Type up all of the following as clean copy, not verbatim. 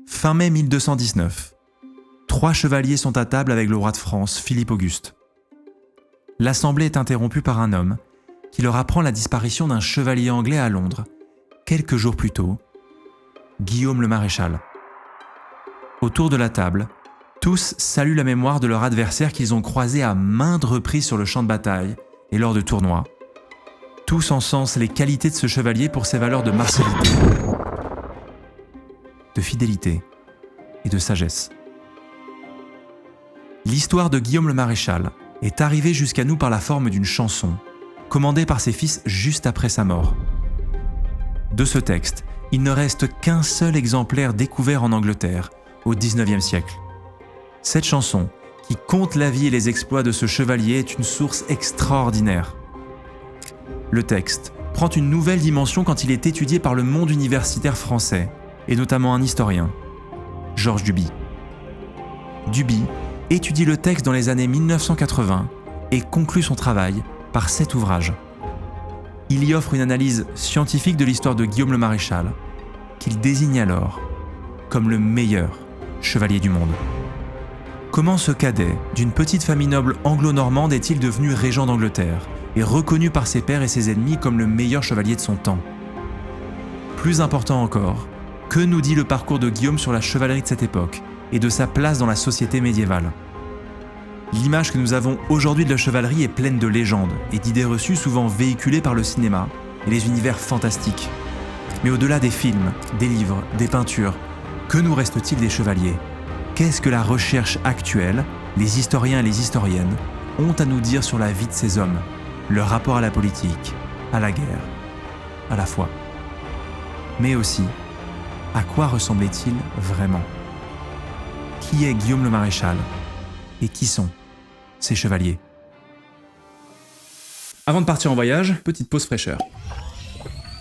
Fin mai 1219. 3 chevaliers sont à table avec le roi de France, Philippe Auguste. L'assemblée est interrompue par un homme qui leur apprend la disparition d'un chevalier anglais à Londres, quelques jours plus tôt, Guillaume le Maréchal. Autour de la table, tous saluent la mémoire de leur adversaire qu'ils ont croisé à maintes reprises sur le champ de bataille et lors de tournois. Tous encensent les qualités de ce chevalier pour ses valeurs de martialité, de fidélité et de sagesse. L'histoire de Guillaume le Maréchal est arrivée jusqu'à nous par la forme d'une chanson, commandée par ses fils juste après sa mort. De ce texte, il ne reste qu'un seul exemplaire découvert en Angleterre, au XIXe siècle. Cette chanson, qui conte la vie et les exploits de ce chevalier, est une source extraordinaire. Le texte prend une nouvelle dimension quand il est étudié par le monde universitaire français, et notamment un historien, Georges Duby. Duby étudie le texte dans les années 1980 et conclut son travail par cet ouvrage. Il y offre une analyse scientifique de l'histoire de Guillaume le Maréchal, qu'il désigne alors comme le meilleur chevalier du monde. Comment ce cadet d'une petite famille noble anglo-normande est-il devenu régent d'Angleterre et reconnu par ses pairs et ses ennemis comme le meilleur chevalier de son temps? Plus important encore, que nous dit le parcours de Guillaume sur la chevalerie de cette époque et de sa place dans la société médiévale? L'image que nous avons aujourd'hui de la chevalerie est pleine de légendes et d'idées reçues souvent véhiculées par le cinéma et les univers fantastiques. Mais au-delà des films, des livres, des peintures, que nous reste-t-il des chevaliers? Qu'est-ce que la recherche actuelle, les historiens et les historiennes, ont à nous dire sur la vie de ces hommes, leur rapport à la politique, à la guerre, à la foi? Mais aussi, à quoi ressemblait-il vraiment? Qui est Guillaume le Maréchal? Et qui sont ces chevaliers? Avant de partir en voyage, petite pause fraîcheur.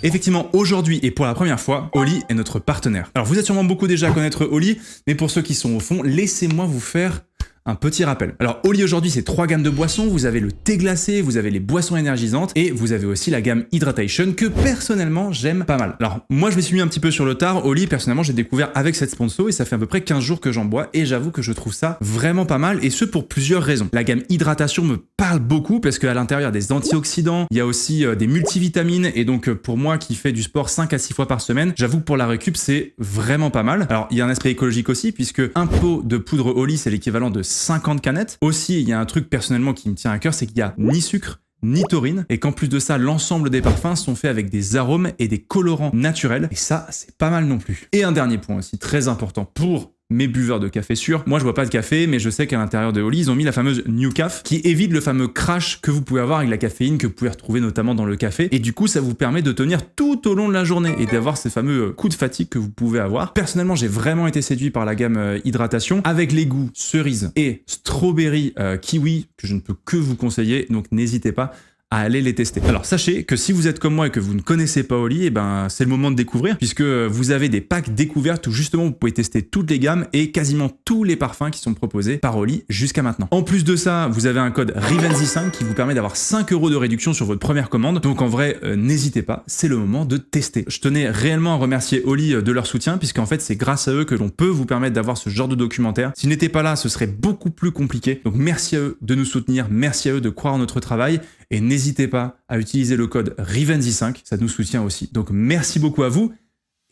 Effectivement, aujourd'hui et pour la première fois, Oli est notre partenaire. Alors vous êtes sûrement beaucoup déjà à connaître Oli, mais pour ceux qui sont au fond, laissez-moi vous faire un petit rappel. Alors Oli aujourd'hui c'est 3 gammes de boissons, vous avez le thé glacé, vous avez les boissons énergisantes et vous avez aussi la gamme Hydration que personnellement j'aime pas mal. Alors moi je me suis mis un petit peu sur le tard, Oli personnellement j'ai découvert avec cette sponsor et ça fait à peu près 15 jours que j'en bois et j'avoue que je trouve ça vraiment pas mal et ce pour plusieurs raisons. La gamme Hydratation me parle beaucoup parce qu'à l'intérieur il y a des antioxydants, il y a aussi des multivitamines et donc pour moi qui fais du sport 5 à 6 fois par semaine, j'avoue que pour la récup c'est vraiment pas mal. Alors il y a un aspect écologique aussi puisque un pot de poudre Oli c'est l'équivalent de 50 canettes. Aussi, il y a un truc personnellement qui me tient à cœur, c'est qu'il n'y a ni sucre, ni taurine, et qu'en plus de ça, l'ensemble des parfums sont faits avec des arômes et des colorants naturels, et ça, c'est pas mal non plus. Et un dernier point aussi, très important pour mes buveurs de café sûrs. Moi, je bois pas de café, mais je sais qu'à l'intérieur de Oli, ils ont mis la fameuse New Caf qui évite le fameux crash que vous pouvez avoir avec la caféine que vous pouvez retrouver notamment dans le café. Et du coup, ça vous permet de tenir tout au long de la journée et d'avoir ces fameux coups de fatigue que vous pouvez avoir. Personnellement, j'ai vraiment été séduit par la gamme Hydratation avec les goûts cerise et strawberry kiwi que je ne peux que vous conseiller. Donc, n'hésitez pas à aller les tester. Alors sachez que si vous êtes comme moi et que vous ne connaissez pas Oli, c'est le moment de découvrir puisque vous avez des packs découvertes où justement vous pouvez tester toutes les gammes et quasiment tous les parfums qui sont proposés par Oli jusqu'à maintenant. En plus de ça, vous avez un code Rivenzi5 qui vous permet d'avoir 5 € de réduction sur votre première commande. Donc en vrai, n'hésitez pas, c'est le moment de tester. Je tenais réellement à remercier Oli de leur soutien puisqu'en fait c'est grâce à eux que l'on peut vous permettre d'avoir ce genre de documentaire. S'ils n'étaient pas là, ce serait beaucoup plus compliqué. Donc merci à eux de nous soutenir, merci à eux de croire en notre travail. Et n'hésitez pas à utiliser le code Rivenzi5, ça nous soutient aussi. Donc merci beaucoup à vous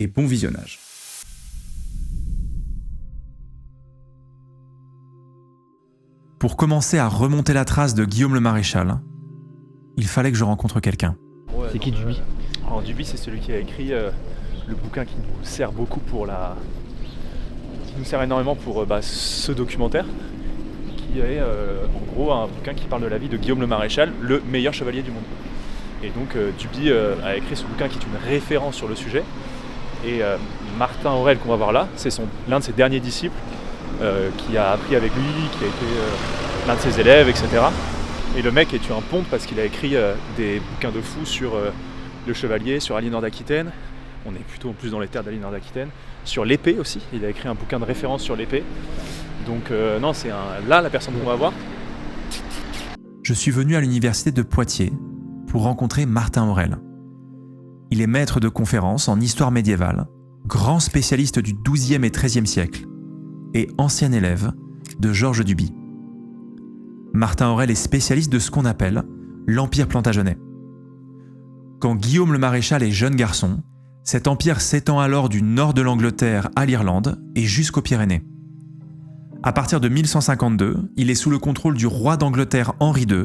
et bon visionnage. Pour commencer à remonter la trace de Guillaume le Maréchal, il fallait que je rencontre quelqu'un. C'est qui Duby? Alors Duby, c'est celui qui a écrit le bouquin qui nous sert beaucoup qui nous sert énormément pour ce documentaire. Qui est en gros un bouquin qui parle de la vie de Guillaume le Maréchal, le meilleur chevalier du monde. Et donc Duby a écrit ce bouquin qui est une référence sur le sujet. Et Martin Aurel qu'on va voir là, c'est l'un de ses derniers disciples qui a appris avec lui, qui a été l'un de ses élèves, etc. Et le mec est tué un ponte parce qu'il a écrit des bouquins de fou sur le chevalier, sur Aliénor d'Aquitaine. On est plutôt en plus dans les terres d'Aliénor d'Aquitaine. Sur l'épée aussi, il a écrit un bouquin de référence sur l'épée. Donc non, c'est là la personne qu'on va voir. Je suis venu à l'université de Poitiers pour rencontrer Martin Aurel. Il est maître de conférences en histoire médiévale grand spécialiste du XIIe et XIIIe siècle, et ancien élève de Georges Duby. Martin Aurèle est spécialiste de ce qu'on appelle l'Empire plantagenet. Quand Guillaume le Maréchal est jeune garçon, cet empire s'étend alors du nord de l'Angleterre à l'Irlande et jusqu'aux Pyrénées. À partir de 1152, il est sous le contrôle du roi d'Angleterre Henri II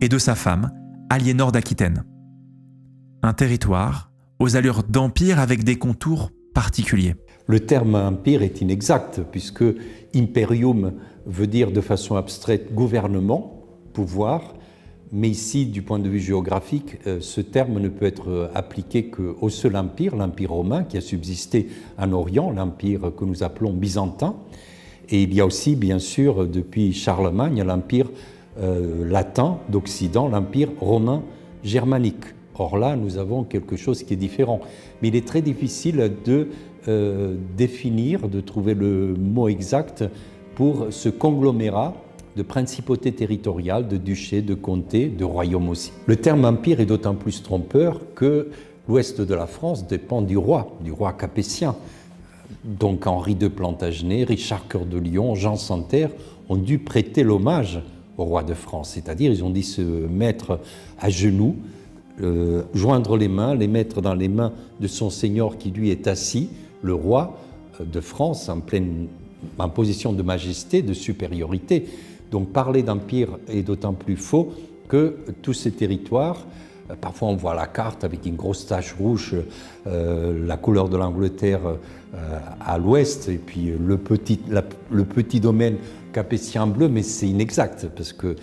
et de sa femme, Aliénor d'Aquitaine. Un territoire aux allures d'empire avec des contours particuliers. Le terme empire est inexact puisque imperium veut dire de façon abstraite gouvernement, pouvoir, mais ici, du point de vue géographique, ce terme ne peut être appliqué qu'au seul empire, l'empire romain qui a subsisté en Orient, l'empire que nous appelons byzantin. Et il y a aussi, bien sûr, depuis Charlemagne, l'empire latin d'Occident, l'empire romain germanique. Or là, nous avons quelque chose qui est différent. Mais il est très difficile de définir, de trouver le mot exact pour ce conglomérat de principautés territoriales, de duchés, de comtés, de royaumes aussi. Le terme empire est d'autant plus trompeur que l'ouest de la France dépend du roi capétien. Donc Henri de Plantagenet, Richard Cœur de Lion, Jean Santerre ont dû prêter l'hommage au roi de France, c'est-à-dire ils ont dû se mettre à genoux, joindre les mains, les mettre dans les mains de son seigneur qui lui est assis, le roi de France en position de majesté, de supériorité. Donc parler d'empire est d'autant plus faux que tous ces territoires, parfois on voit la carte avec une grosse tache rouge, la couleur de l'Angleterre à l'ouest, et puis le petit domaine capétien bleu, mais c'est inexact, parce que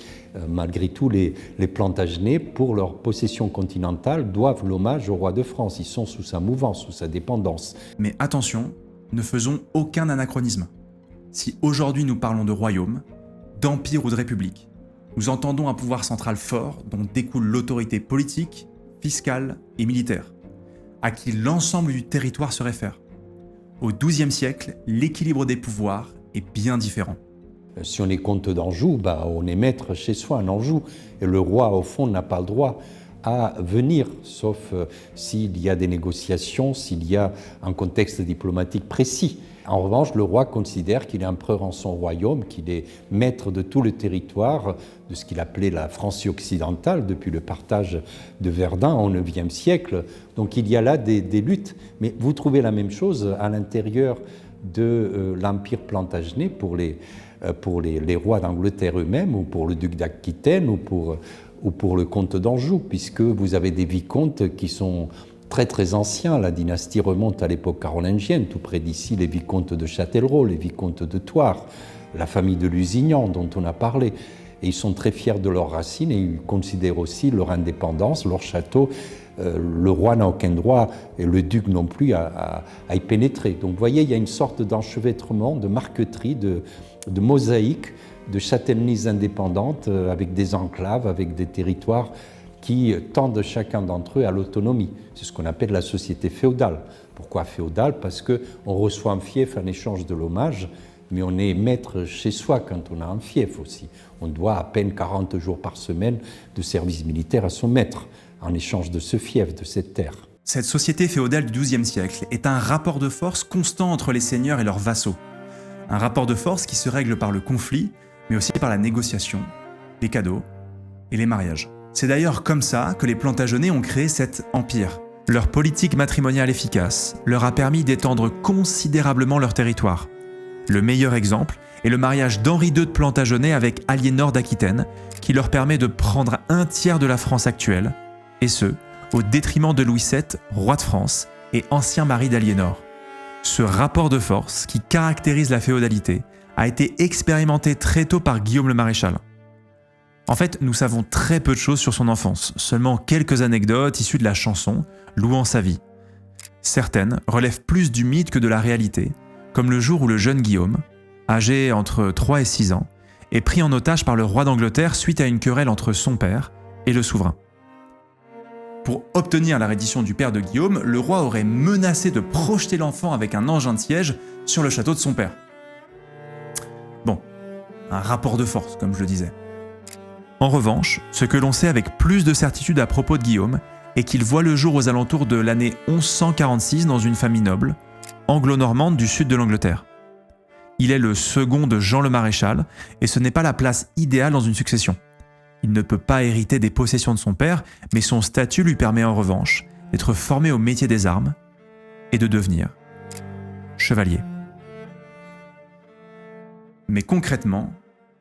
malgré tout, les Plantagenets, pour leur possession continentale, doivent l'hommage au roi de France. Ils sont sous sa mouvance, sous sa dépendance. Mais attention, ne faisons aucun anachronisme. Si aujourd'hui nous parlons de royaume, d'empire ou de république, nous entendons un pouvoir central fort dont découle l'autorité politique, fiscale et militaire, à qui l'ensemble du territoire se réfère. Au XIIe siècle, l'équilibre des pouvoirs est bien différent. Si on est comte d'Anjou, on est maître chez soi en Anjou, et le roi, au fond, n'a pas le droit à venir, sauf s'il y a des négociations, s'il y a un contexte diplomatique précis. En revanche, le roi considère qu'il est empereur en son royaume, qu'il est maître de tout le territoire, de ce qu'il appelait la Francie occidentale, depuis le partage de Verdun au IXe siècle. Donc il y a là des luttes, mais vous trouvez la même chose à l'intérieur de l'Empire plantagenet pour les rois d'Angleterre eux-mêmes, ou pour le duc d'Aquitaine, ou pour le comte d'Anjou, puisque vous avez des vicomtes qui sont très très anciens. La dynastie remonte à l'époque carolingienne, tout près d'ici les vicomtes de Châtellerault, les vicomtes de Thouars, la famille de Lusignan dont on a parlé. Et ils sont très fiers de leurs racines et ils considèrent aussi leur indépendance, leur château. Le roi n'a aucun droit, et le duc non plus, à y pénétrer. Donc vous voyez, il y a une sorte d'enchevêtrement, de marqueterie, de mosaïque, de châtellenies indépendantes, avec des enclaves, avec des territoires qui tendent chacun d'entre eux à l'autonomie. C'est ce qu'on appelle la société féodale. Pourquoi féodale? Parce qu'on reçoit un fief en échange de l'hommage, mais on est maître chez soi quand on a un fief aussi. On doit à peine 40 jours par semaine de service militaire à son maître, en échange de ce fief, de cette terre. Cette société féodale du XIIe siècle est un rapport de force constant entre les seigneurs et leurs vassaux. Un rapport de force qui se règle par le conflit, mais aussi par la négociation, les cadeaux et les mariages. C'est d'ailleurs comme ça que les Plantagenets ont créé cet empire. Leur politique matrimoniale efficace leur a permis d'étendre considérablement leur territoire. Le meilleur exemple est le mariage d'Henri II de Plantagenet avec Aliénor d'Aquitaine, qui leur permet de prendre un tiers de la France actuelle, et ce, au détriment de Louis VII, roi de France et ancien mari d'Aliénor. Ce rapport de force qui caractérise la féodalité a été expérimenté très tôt par Guillaume le Maréchal. En fait, nous savons très peu de choses sur son enfance, seulement quelques anecdotes issues de la chanson louant sa vie. Certaines relèvent plus du mythe que de la réalité, comme le jour où le jeune Guillaume, âgé entre 3 et 6 ans, est pris en otage par le roi d'Angleterre suite à une querelle entre son père et le souverain. Pour obtenir la reddition du père de Guillaume, le roi aurait menacé de projeter l'enfant avec un engin de siège sur le château de son père. Bon, un rapport de force, comme je le disais. En revanche, ce que l'on sait avec plus de certitude à propos de Guillaume est qu'il voit le jour aux alentours de l'année 1146 dans une famille noble, anglo-normande du sud de l'Angleterre. Il est le second de Jean le Maréchal, et ce n'est pas la place idéale dans une succession. Il ne peut pas hériter des possessions de son père, mais son statut lui permet en revanche d'être formé au métier des armes et de devenir chevalier. Mais concrètement,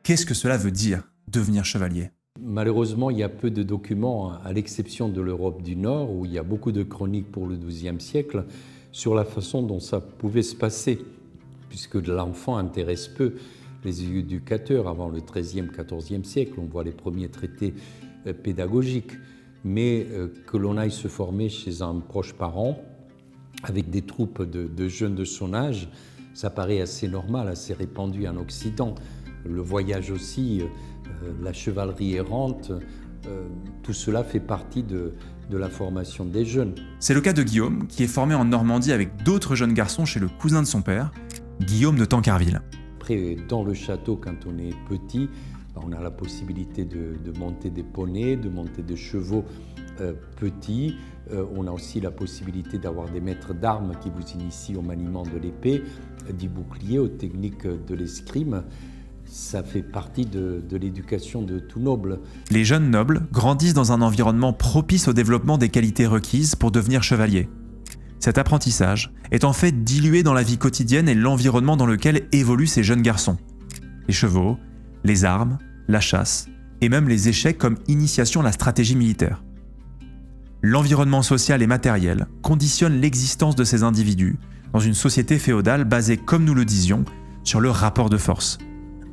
qu'est-ce que cela veut dire, devenir chevalier ? Malheureusement, il y a peu de documents, à l'exception de l'Europe du Nord, où il y a beaucoup de chroniques pour le XIIe siècle, sur la façon dont ça pouvait se passer, puisque l'enfant intéresse peu les éducateurs avant le XIIIe, XIVe siècle. On voit les premiers traités pédagogiques, mais que l'on aille se former chez un proche parent, avec des troupes de jeunes de son âge, ça paraît assez normal, assez répandu en Occident. Le voyage aussi, la chevalerie errante, tout cela fait partie de la formation des jeunes. C'est le cas de Guillaume, qui est formé en Normandie avec d'autres jeunes garçons chez le cousin de son père, Guillaume de Tancarville. Après, dans le château, quand on est petit, on a la possibilité de monter des poneys, de monter des chevaux petits. On a aussi la possibilité d'avoir des maîtres d'armes qui vous initient au maniement de l'épée, du bouclier, aux techniques de l'escrime. Ça fait partie de l'éducation de tout noble. Les jeunes nobles grandissent dans un environnement propice au développement des qualités requises pour devenir chevalier. Cet apprentissage est en fait dilué dans la vie quotidienne et l'environnement dans lequel évoluent ces jeunes garçons. Les chevaux, les armes, la chasse et même les échecs comme initiation à la stratégie militaire. L'environnement social et matériel conditionne l'existence de ces individus dans une société féodale basée, comme nous le disions, sur le rapport de force.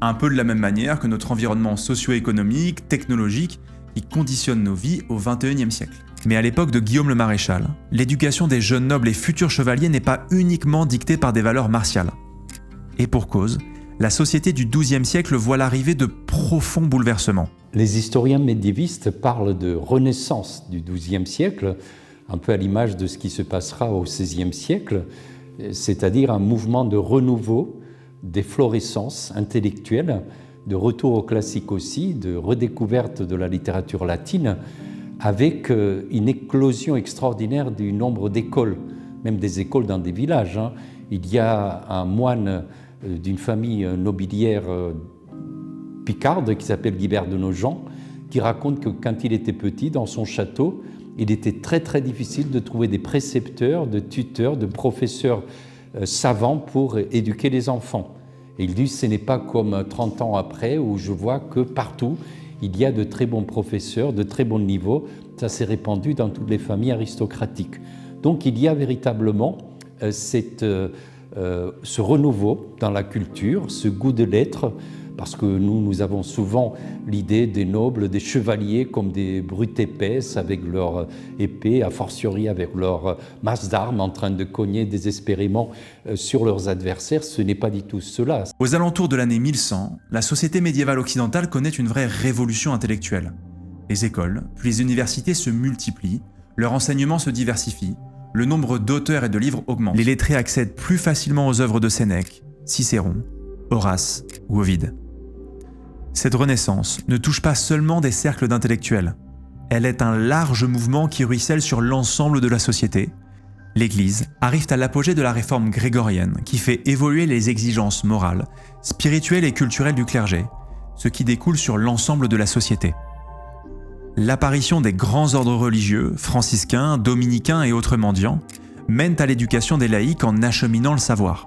Un peu de la même manière que notre environnement socio-économique, technologique, qui conditionne nos vies au XXIe siècle. Mais à l'époque de Guillaume le Maréchal, l'éducation des jeunes nobles et futurs chevaliers n'est pas uniquement dictée par des valeurs martiales. Et pour cause, la société du XIIe siècle voit l'arrivée de profonds bouleversements. Les historiens médiévistes parlent de renaissance du XIIe siècle, un peu à l'image de ce qui se passera au XVIe siècle, c'est-à-dire un mouvement de renouveau, d'efflorescence intellectuelle, de retour au classique aussi, de redécouverte de la littérature latine, avec une éclosion extraordinaire du nombre d'écoles, même des écoles dans des villages. Il y a un moine d'une famille nobiliaire picarde qui s'appelle Guibert de Nogent, qui raconte que quand il était petit, dans son château, il était très très difficile de trouver des précepteurs, de tuteurs, de professeurs savants pour éduquer les enfants. Et il dit, ce n'est pas comme 30 ans après, où je vois que partout, il y a de très bons professeurs, de très bons niveaux. Ça s'est répandu dans toutes les familles aristocratiques. Donc il y a véritablement ce renouveau dans la culture, ce goût de l'être, parce que nous avons souvent l'idée des nobles, des chevaliers comme des brutes épaisses avec leur épée, a fortiori avec leur masse d'armes en train de cogner désespérément sur leurs adversaires. Ce n'est pas du tout cela. Aux alentours de l'année 1100, la société médiévale occidentale connaît une vraie révolution intellectuelle. Les écoles, puis les universités se multiplient, leur enseignement se diversifie, le nombre d'auteurs et de livres augmente. Les lettrés accèdent plus facilement aux œuvres de Sénèque, Cicéron, Horace ou Ovide. Cette renaissance ne touche pas seulement des cercles d'intellectuels. Elle est un large mouvement qui ruisselle sur l'ensemble de la société. L'Église arrive à l'apogée de la réforme grégorienne qui fait évoluer les exigences morales, spirituelles et culturelles du clergé, ce qui découle sur l'ensemble de la société. L'apparition des grands ordres religieux, franciscains, dominicains et autres mendiants, mènent à l'éducation des laïcs en acheminant le savoir.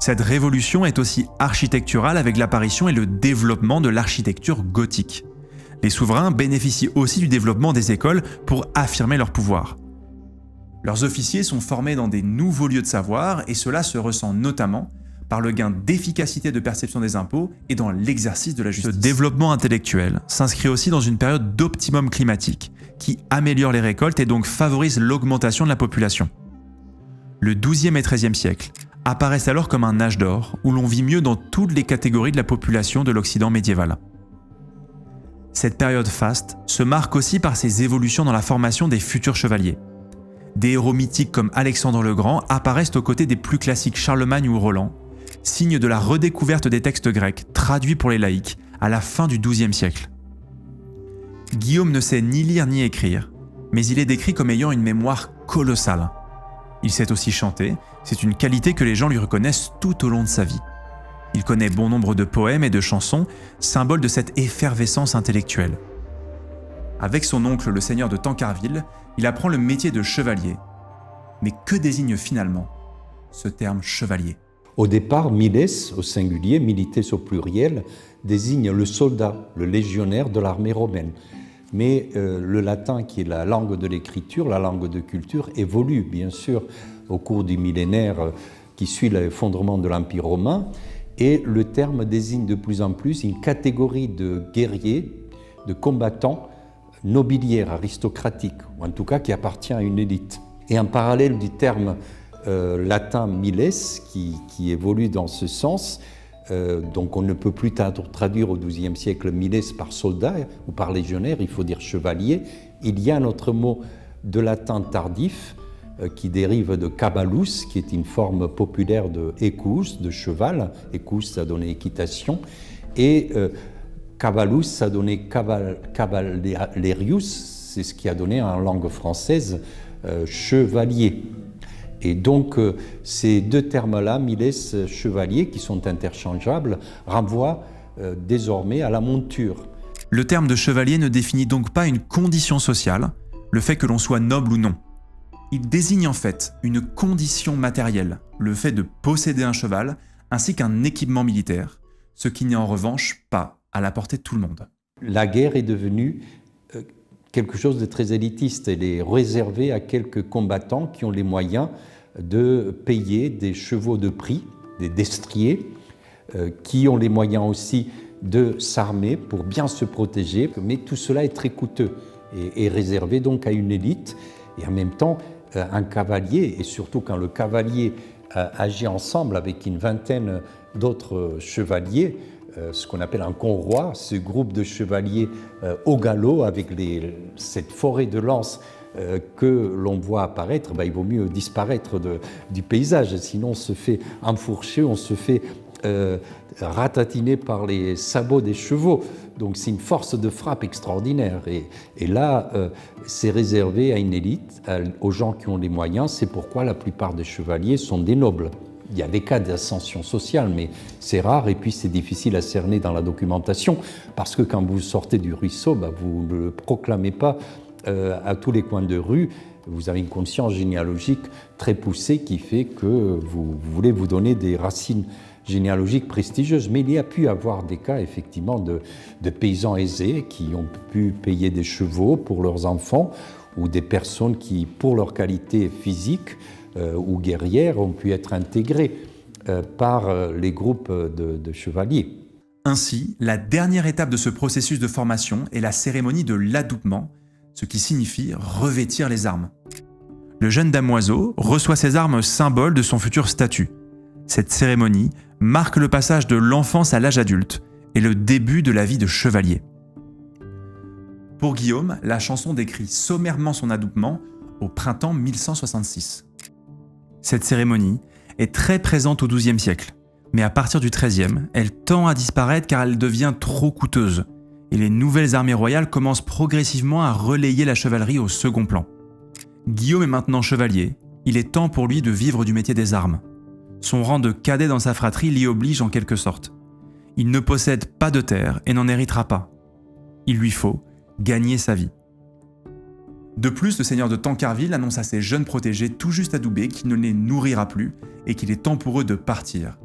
Cette révolution est aussi architecturale avec l'apparition et le développement de l'architecture gothique. Les souverains bénéficient aussi du développement des écoles pour affirmer leur pouvoir. Leurs officiers sont formés dans des nouveaux lieux de savoir et cela se ressent notamment par le gain d'efficacité de perception des impôts et dans l'exercice de la justice. Ce développement intellectuel s'inscrit aussi dans une période d'optimum climatique qui améliore les récoltes et donc favorise l'augmentation de la population. Le XIIe et XIIIe siècle apparaissent alors comme un âge d'or où l'on vit mieux dans toutes les catégories de la population de l'Occident médiéval. Cette période faste se marque aussi par ses évolutions dans la formation des futurs chevaliers. Des héros mythiques comme Alexandre le Grand apparaissent aux côtés des plus classiques Charlemagne ou Roland, signe de la redécouverte des textes grecs traduits pour les laïcs à la fin du XIIe siècle. Guillaume ne sait ni lire ni écrire, mais il est décrit comme ayant une mémoire colossale. Il sait aussi chanter, c'est une qualité que les gens lui reconnaissent tout au long de sa vie. Il connaît bon nombre de poèmes et de chansons, symbole de cette effervescence intellectuelle. Avec son oncle le seigneur de Tancarville, il apprend le métier de chevalier. Mais que désigne finalement ce terme chevalier ? Au départ, miles, au singulier, milites au pluriel, désigne le soldat, le légionnaire de l'armée romaine. Mais le latin, qui est la langue de l'écriture, la langue de culture, évolue bien sûr au cours du millénaire qui suit l'effondrement de l'Empire romain. Et le terme désigne de plus en plus une catégorie de guerriers, de combattants nobiliaires, aristocratiques, ou en tout cas qui appartient à une élite. Et en parallèle du terme latin miles, qui évolue dans ce sens, donc on ne peut plus traduire au XIIe siècle miles par soldat ou par légionnaire, il faut dire chevalier. Il y a un autre mot de latin tardif qui dérive de caballus, qui est une forme populaire de equus, de cheval. Equus, ça donnait équitation. Et caballus, ça donnait cavallerius, c'est ce qui a donné en langue française chevalier. Et donc, ces deux termes-là, miles, chevalier, qui sont interchangeables, renvoient désormais à la monture. Le terme de chevalier ne définit donc pas une condition sociale, le fait que l'on soit noble ou non. Il désigne en fait une condition matérielle, le fait de posséder un cheval, ainsi qu'un équipement militaire, ce qui n'est en revanche pas à la portée de tout le monde. La guerre est devenue quelque chose de très élitiste. Elle est réservée à quelques combattants qui ont les moyens de payer des chevaux de prix, des destriers, qui ont les moyens aussi de s'armer pour bien se protéger. Mais tout cela est très coûteux et est réservé donc à une élite. Et en même temps, un cavalier, et surtout quand le cavalier agit ensemble avec une vingtaine d'autres chevaliers, ce qu'on appelle un conroi, ce groupe de chevaliers au galop avec cette forêt de lances que l'on voit apparaître, il vaut mieux disparaître du paysage, sinon on se fait enfourcher, on se fait ratatiner par les sabots des chevaux. Donc c'est une force de frappe extraordinaire. Et là, c'est réservé à une élite, aux gens qui ont les moyens. C'est pourquoi la plupart des chevaliers sont des nobles. Il y a des cas d'ascension sociale, mais c'est rare et puis c'est difficile à cerner dans la documentation parce que quand vous sortez du ruisseau, vous ne le proclamez pas à tous les coins de rue. Vous avez une conscience généalogique très poussée qui fait que vous voulez vous donner des racines généalogiques prestigieuses. Mais il y a pu avoir des cas effectivement de paysans aisés qui ont pu payer des chevaux pour leurs enfants ou des personnes qui, pour leur qualité physique, ou guerrières ont pu être intégrées par les groupes de chevaliers. Ainsi, la dernière étape de ce processus de formation est la cérémonie de l'adoupement, ce qui signifie revêtir les armes. Le jeune damoiseau reçoit ses armes symbole de son futur statut. Cette cérémonie marque le passage de l'enfance à l'âge adulte et le début de la vie de chevalier. Pour Guillaume, la chanson décrit sommairement son adoupement au printemps 1166. Cette cérémonie est très présente au XIIe siècle, mais à partir du XIIIe, elle tend à disparaître car elle devient trop coûteuse, et les nouvelles armées royales commencent progressivement à relayer la chevalerie au second plan. Guillaume est maintenant chevalier, il est temps pour lui de vivre du métier des armes. Son rang de cadet dans sa fratrie l'y oblige en quelque sorte. Il ne possède pas de terre et n'en héritera pas. Il lui faut gagner sa vie. De plus, le seigneur de Tancarville annonce à ses jeunes protégés tout juste adoubés qu'il ne les nourrira plus et qu'il est temps pour eux de partir.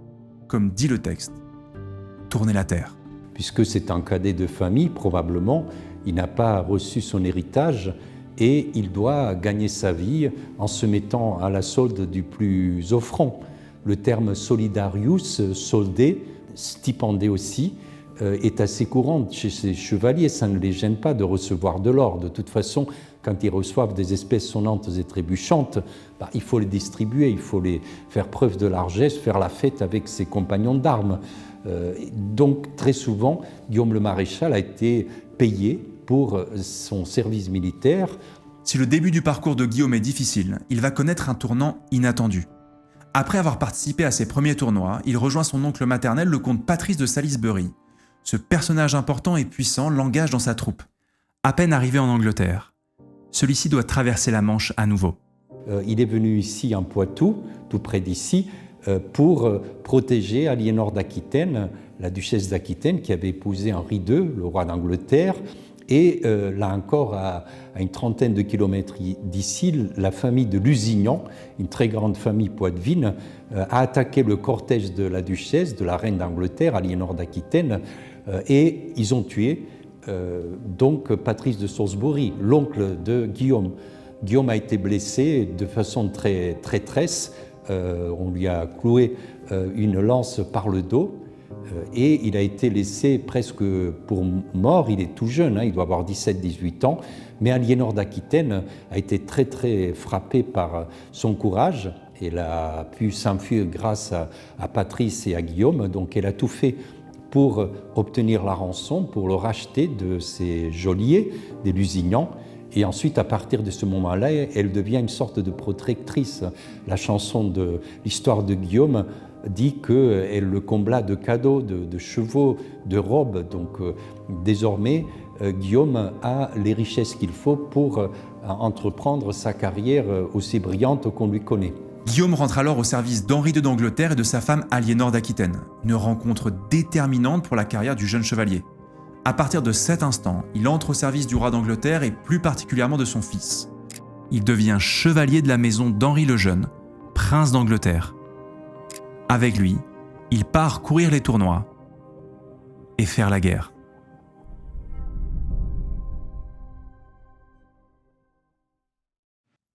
Comme dit le texte, tourner la terre. Puisque c'est un cadet de famille, probablement, il n'a pas reçu son héritage et il doit gagner sa vie en se mettant à la solde du plus offrant. Le terme solidarius, soldé, stipendé aussi, est assez courant chez ces chevaliers. Ça ne les gêne pas de recevoir de l'or. De toute façon, quand ils reçoivent des espèces sonnantes et trébuchantes, il faut les distribuer, il faut les faire preuve de largesse, faire la fête avec ses compagnons d'armes. Donc très souvent, Guillaume le Maréchal a été payé pour son service militaire. Si le début du parcours de Guillaume est difficile, il va connaître un tournant inattendu. Après avoir participé à ses premiers tournois, il rejoint son oncle maternel, le comte Patrice de Salisbury. Ce personnage important et puissant l'engage dans sa troupe. À peine arrivé en Angleterre, celui-ci doit traverser la Manche à nouveau. il est venu ici en Poitou, tout près d'ici, pour protéger Aliénor d'Aquitaine, la duchesse d'Aquitaine qui avait épousé Henri II, le roi d'Angleterre. Et là encore, à une trentaine de kilomètres d'ici, la famille de Lusignan, une très grande famille poitevine, a attaqué le cortège de la duchesse, de la reine d'Angleterre, Aliénor d'Aquitaine, et ils ont tué donc Patrice de Salisbury, l'oncle de Guillaume. Guillaume a été blessé de façon très traîtresse. On lui a cloué une lance par le dos. Et il a été laissé presque pour mort. Il est tout jeune, il doit avoir 17-18 ans. Mais Aliénor d'Aquitaine a été très frappée par son courage. Elle a pu s'enfuir grâce à Patrice et à Guillaume. Donc elle a tout fait pour obtenir la rançon, pour le racheter de ses geôliers, des Lusignans. Et ensuite, à partir de ce moment-là, elle devient une sorte de protectrice. La chanson de l'histoire de Guillaume dit qu'elle le combla de cadeaux, de chevaux, de robes. Donc désormais, Guillaume a les richesses qu'il faut pour entreprendre sa carrière aussi brillante qu'on lui connaît. Guillaume rentre alors au service d'Henri II d'Angleterre et de sa femme Aliénor d'Aquitaine. Une rencontre déterminante pour la carrière du jeune chevalier. À partir de cet instant, il entre au service du roi d'Angleterre et plus particulièrement de son fils. Il devient chevalier de la maison d'Henri le Jeune, prince d'Angleterre. Avec lui, il part courir les tournois et faire la guerre.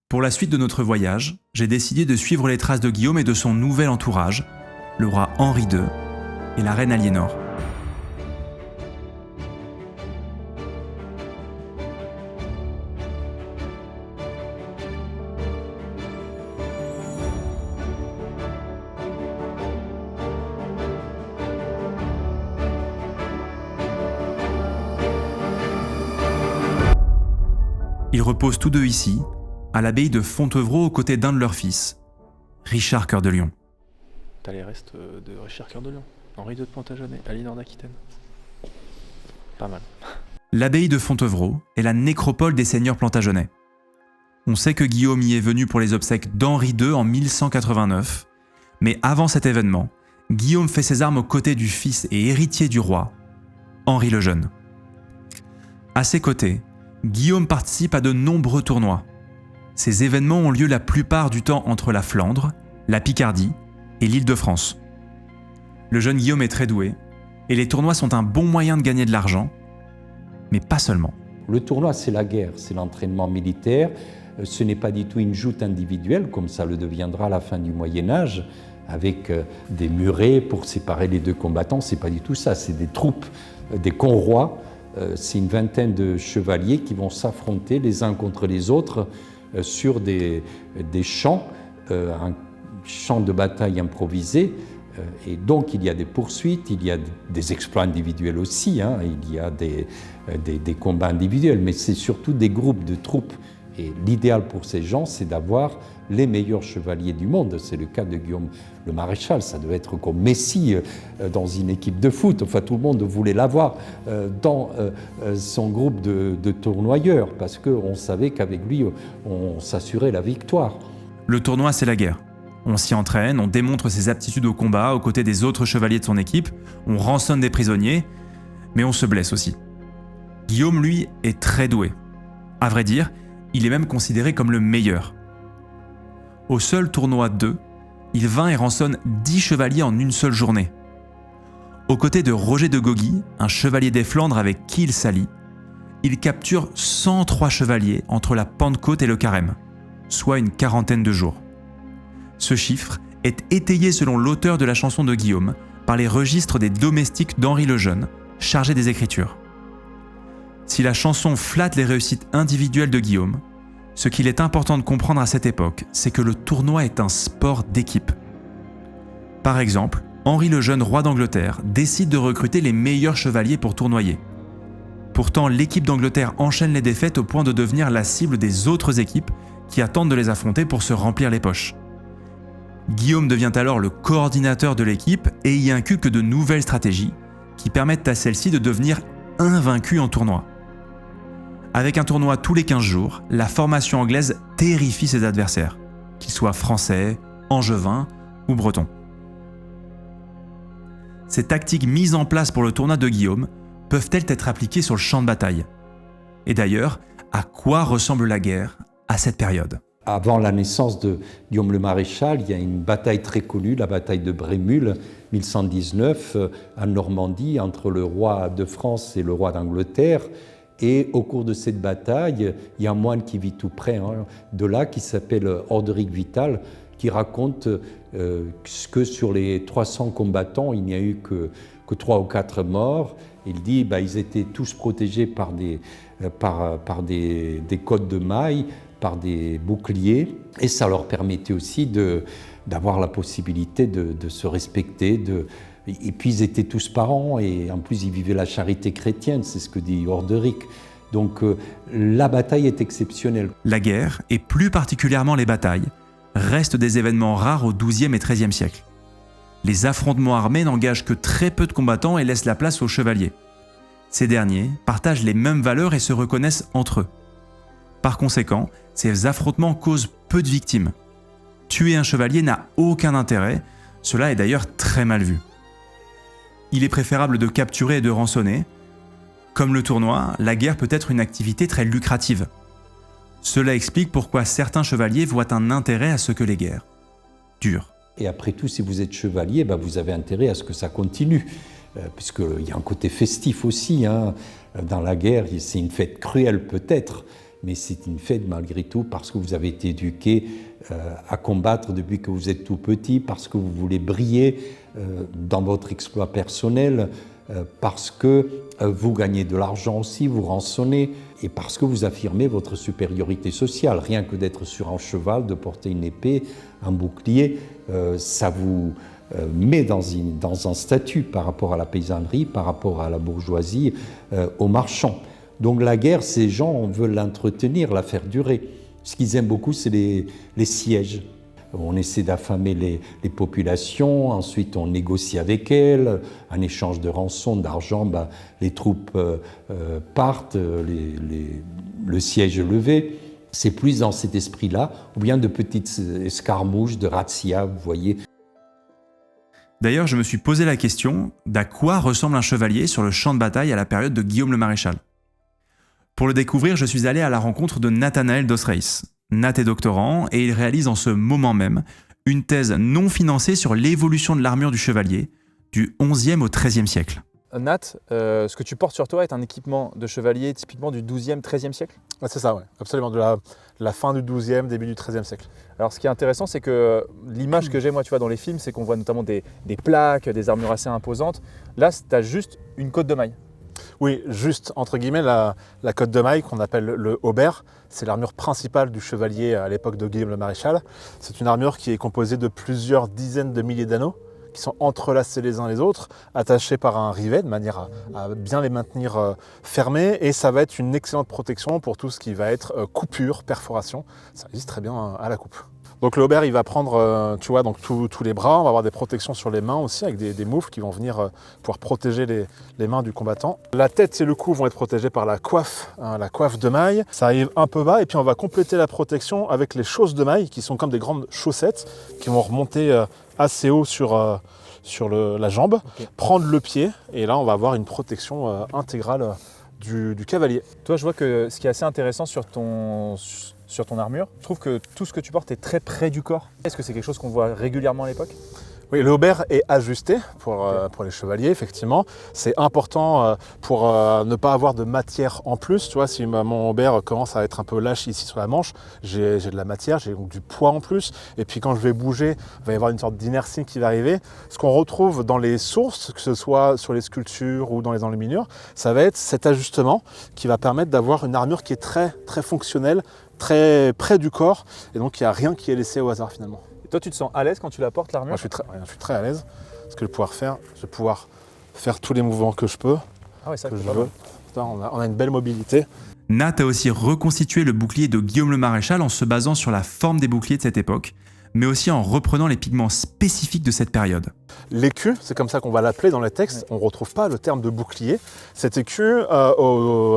Pour la suite de notre voyage, j'ai décidé de suivre les traces de Guillaume et de son nouvel entourage, le roi Henri II et la reine Aliénor. Ils reposent tous deux ici, à l'abbaye de Fontevraud, aux côtés d'un de leurs fils, Richard Cœur de Lion. T'as les restes de Richard Cœur de Lion, Henri II de Plantagenet, Aliénor d'Aquitaine. Pas mal. L'abbaye de Fontevraud est la nécropole des seigneurs plantagenets. On sait que Guillaume y est venu pour les obsèques d'Henri II en 1189, mais avant cet événement, Guillaume fait ses armes aux côtés du fils et héritier du roi, Henri le Jeune. À ses côtés, Guillaume participe à de nombreux tournois. Ces événements ont lieu la plupart du temps entre la Flandre, la Picardie et l'Île-de-France. Le jeune Guillaume est très doué, et les tournois sont un bon moyen de gagner de l'argent, mais pas seulement. Le tournoi, c'est la guerre, c'est l'entraînement militaire. Ce n'est pas du tout une joute individuelle, comme ça le deviendra à la fin du Moyen-Âge, avec des murets pour séparer les deux combattants. C'est pas du tout ça, c'est des troupes, des conrois. C'est une vingtaine de chevaliers qui vont s'affronter les uns contre les autres sur des champs, un champ de bataille improvisé. Et donc il y a des poursuites, il y a des exploits individuels aussi, il y a des combats individuels, mais c'est surtout des groupes de troupes. Et l'idéal pour ces gens, c'est d'avoir les meilleurs chevaliers du monde. C'est le cas de Guillaume le Maréchal. Ça devait être comme Messi dans une équipe de foot. Enfin, tout le monde voulait l'avoir dans son groupe de tournoyeurs parce qu'on savait qu'avec lui, on s'assurait la victoire. Le tournoi, c'est la guerre. On s'y entraîne, on démontre ses aptitudes au combat aux côtés des autres chevaliers de son équipe, on rançonne des prisonniers, mais on se blesse aussi. Guillaume, lui, est très doué. À vrai dire, il est même considéré comme le meilleur. Au seul tournoi 2, il vainc et rançonne 10 chevaliers en une seule journée. Aux côtés de Roger de Goguy, un chevalier des Flandres avec qui il s'allie, il capture 103 chevaliers entre la Pentecôte et le Carême, soit une quarantaine de jours. Ce chiffre est étayé selon l'auteur de la chanson de Guillaume par les registres des domestiques d'Henri le Jeune, chargés des écritures. Si la chanson flatte les réussites individuelles de Guillaume, ce qu'il est important de comprendre à cette époque, c'est que le tournoi est un sport d'équipe. Par exemple, Henri le Jeune, roi d'Angleterre, décide de recruter les meilleurs chevaliers pour tournoyer. Pourtant, l'équipe d'Angleterre enchaîne les défaites au point de devenir la cible des autres équipes qui attendent de les affronter pour se remplir les poches. Guillaume devient alors le coordinateur de l'équipe et y inculque de nouvelles stratégies qui permettent à celle-ci de devenir invaincue en tournoi. Avec un tournoi tous les 15 jours, la formation anglaise terrifie ses adversaires. qu'ils soient français, angevins ou bretons. Ces tactiques mises en place pour le tournoi de Guillaume peuvent-elles être appliquées sur le champ de bataille? Et d'ailleurs, à quoi ressemble la guerre à cette période? Avant la naissance de Guillaume le Maréchal, il y a une bataille très connue, la bataille de Brémul, 1119, en Normandie, entre le roi de France et le roi d'Angleterre. Et au cours de cette bataille, il y a un moine qui vit tout près de là, qui s'appelle Orderic Vital, qui raconte que sur les 300 combattants, il n'y a eu que 3 ou 4 morts. Il dit ils étaient tous protégés par des côtes de mailles, par des boucliers, et ça leur permettait aussi d'avoir la possibilité de se respecter. Et puis ils étaient tous parents, et en plus ils vivaient la charité chrétienne, c'est ce que dit Orderic. Donc la bataille est exceptionnelle. La guerre, et plus particulièrement les batailles, restent des événements rares au XIIe et XIIIe siècle. Les affrontements armés n'engagent que très peu de combattants et laissent la place aux chevaliers. Ces derniers partagent les mêmes valeurs et se reconnaissent entre eux. Par conséquent, ces affrontements causent peu de victimes. Tuer un chevalier n'a aucun intérêt, cela est d'ailleurs très mal vu. Il est préférable de capturer et de rançonner. Comme le tournoi, la guerre peut être une activité très lucrative. Cela explique pourquoi certains chevaliers voient un intérêt à ce que les guerres durent. Et après tout, si vous êtes chevalier, vous avez intérêt à ce que ça continue, puisqu'il y a un côté festif aussi. Dans la guerre, c'est une fête cruelle peut-être, mais c'est une fête malgré tout parce que vous avez été éduqué à combattre depuis que vous êtes tout petit, parce que vous voulez briller dans votre exploit personnel, parce que vous gagnez de l'argent aussi, vous rançonnez, et parce que vous affirmez votre supériorité sociale. Rien que d'être sur un cheval, de porter une épée, un bouclier, ça vous met dans un statut par rapport à la paysannerie, par rapport à la bourgeoisie, aux marchands. Donc la guerre, ces gens veulent l'entretenir, la faire durer. Ce qu'ils aiment beaucoup, c'est les sièges. On essaie d'affamer les populations, ensuite on négocie avec elles, en échange de rançon, d'argent, les troupes partent, le siège est levé. C'est plus dans cet esprit-là, ou bien de petites escarmouches, de razzia, vous voyez. D'ailleurs, je me suis posé la question d'à quoi ressemble un chevalier sur le champ de bataille à la période de Guillaume le Maréchal. Pour le découvrir, je suis allé à la rencontre de Nathanaël Dosreis. Nat est doctorant et il réalise en ce moment même une thèse non financée sur l'évolution de l'armure du chevalier du XIe au XIIIe siècle. Nat, ce que tu portes sur toi est un équipement de chevalier typiquement du XIIe, XIIIe siècle? C'est ça, oui, absolument, de la fin du XIIe, début du XIIIe siècle. Alors ce qui est intéressant, c'est que l'image que j'ai moi, tu vois, dans les films, c'est qu'on voit notamment des plaques, des armures assez imposantes. Là, tu as juste une cotte de maille. Oui, juste, entre guillemets, la cotte de maille qu'on appelle le haubert, c'est l'armure principale du chevalier à l'époque de Guillaume le Maréchal. C'est une armure qui est composée de plusieurs dizaines de milliers d'anneaux qui sont entrelacés les uns les autres, attachés par un rivet de manière à bien les maintenir fermés, et ça va être une excellente protection pour tout ce qui va être coupure, perforation. Ça résiste très bien à la coupe. Donc le haubert, il va prendre, tu vois, donc tous les bras. On va avoir des protections sur les mains aussi, avec des moufles qui vont venir pouvoir protéger les mains du combattant. La tête et le cou vont être protégés par la coiffe de maille. Ça arrive un peu bas, et puis on va compléter la protection avec les chausses de maille, qui sont comme des grandes chaussettes, qui vont remonter assez haut sur la jambe, okay. Prendre le pied, et là on va avoir une protection intégrale du cavalier. Toi, je vois que ce qui est assez intéressant sur ton armure, je trouve que tout ce que tu portes est très près du corps. Est-ce que c'est quelque chose qu'on voit régulièrement à l'époque? Oui, le haubert est ajusté pour les chevaliers, effectivement. C'est important pour ne pas avoir de matière en plus. Tu vois, si mon haubert commence à être un peu lâche ici sur la manche, j'ai de la matière, j'ai du poids en plus. Et puis quand je vais bouger, il va y avoir une sorte d'inertie qui va arriver. Ce qu'on retrouve dans les sources, que ce soit sur les sculptures ou dans les enluminures, ça va être cet ajustement qui va permettre d'avoir une armure qui est très, très fonctionnelle, très près du corps. Et donc il n'y a rien qui est laissé au hasard finalement. Toi, tu te sens à l'aise quand tu la portes, l'armure? Moi, je suis très à l'aise, parce que je vais pouvoir faire tous les mouvements que je peux, que je veux. On a une belle mobilité. Nat a aussi reconstitué le bouclier de Guillaume le Maréchal en se basant sur la forme des boucliers de cette époque, mais aussi en reprenant les pigments spécifiques de cette période. L'écu, c'est comme ça qu'on va l'appeler dans les textes, on ne retrouve pas le terme de bouclier. Cet écu, à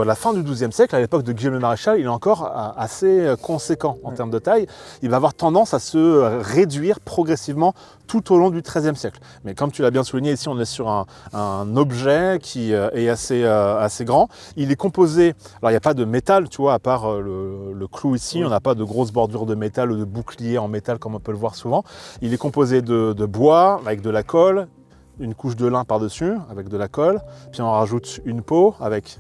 la fin du XIIe siècle, à l'époque de Guillaume le Maréchal, il est encore assez conséquent en termes de taille. Il va avoir tendance à se réduire progressivement tout au long du XIIIe siècle. Mais comme tu l'as bien souligné, ici on est sur un objet qui est assez grand. Il est composé, alors il n'y a pas de métal, tu vois, à part le clou ici, on n'a pas de grosses bordures de métal ou de bouclier en métal comme on peut le voir souvent. Il est composé de bois avec de la colle, une couche de lin par-dessus avec de la colle, puis on rajoute une peau avec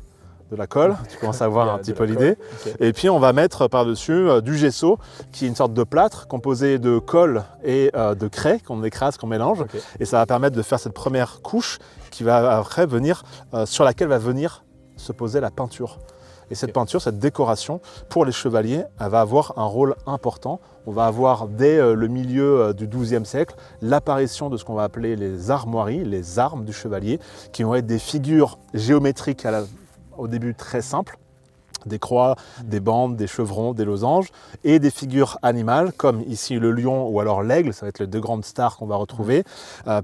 de la colle, tu commences à voir un petit peu l'idée. Okay. Et puis on va mettre par-dessus du gesso, qui est une sorte de plâtre composé de colle et de craie qu'on écrase, qu'on mélange. Okay. Et ça va permettre de faire cette première couche qui va après venir, sur laquelle va venir se poser la peinture. Et cette peinture, cette décoration, pour les chevaliers, elle va avoir un rôle important. On va avoir dès le milieu du XIIe siècle l'apparition de ce qu'on va appeler les armoiries, les armes du chevalier, qui vont être des figures géométriques au début très simples, des croix, des bandes, des chevrons, des losanges, et des figures animales, comme ici le lion ou alors l'aigle, ça va être les deux grandes stars qu'on va retrouver,